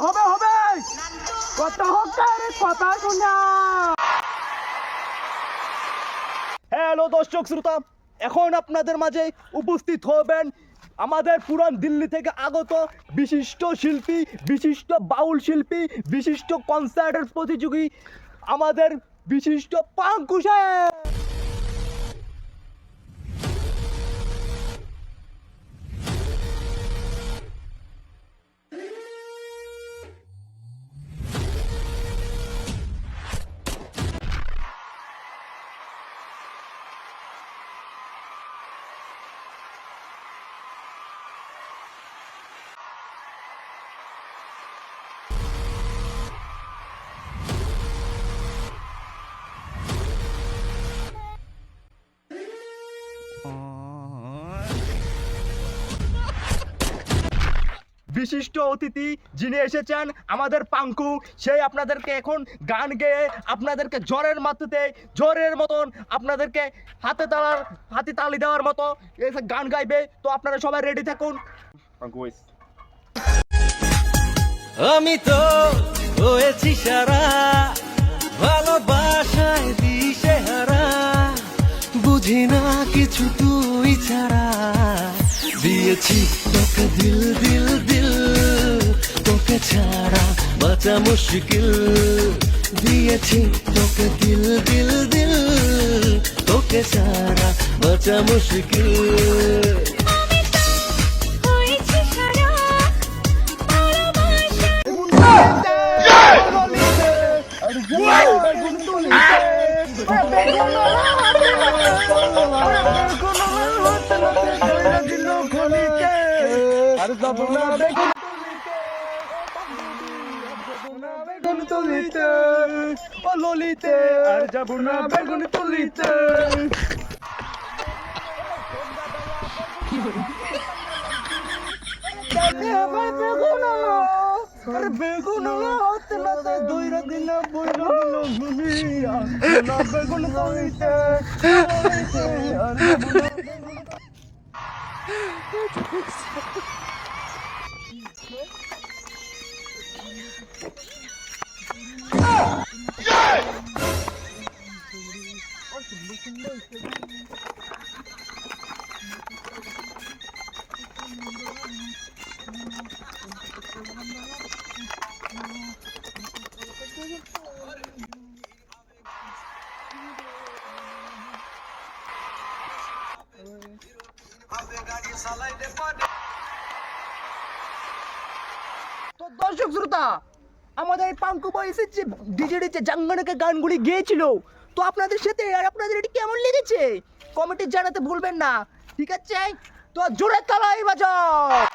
হবে হবে কথা হচ্ছে কথা শোনা। হ্যালো দর্শক শ্রোতা, এখন আপনাদের মাঝে উপস্থিত হবেন আমাদের পুরান দিল্লি থেকে আগত বিশিষ্ট শিল্পী, বিশিষ্ট বাউল শিল্পী, বিশিষ্ট কনসার্টের প্রতিযোগী, আমাদের বিশিষ্ট পাঙ্কু সাহেব। বিশিষ্ট অতিথি যিনি এসেছেন আমাদের পাঙ্কু, সেই আপনাদেরকে এখন গান গেয়ে আপনাদেরকে জ্বরের মাতুতে জ্বরের মতন আপনাদেরকে হাতে তালি দেওয়ার মতো গান গাইবে। তো আপনারা সবাই রেডি থাকুন। আমি তো হয়েছি সারা ভালোবাসায় দিশে হারা, বুঝি না কিছু তুই ছাড়া, দিয়েছি তোকে দিল দিল দিল, তোকে ছাড়া বাঁচা মুশকিল, দিয়েছি তোকে দিল দিল দিল, তোকে ছাড়া বাঁচা মুশকিল। ললিতে আর যাব না বেগুন তুলিতে। বেগুন হতে নাতে দইরা দিন বইল ঘুমিয়া বেগুন তুলিতে আর যাব না। তো দর্শক শ্রোতা, আমাদের এই পাঙ্কু বয়সের যে ডিজে জাঙ্গানাকে গানগুলি গেয়েছিল, তো আপনাদের সাথে আর আপনাদের এটি কেমন লেগেছে কমেন্টে জানাতে ভুলবেন না, ঠিক আছে? তো জোরে তালি বাজাও।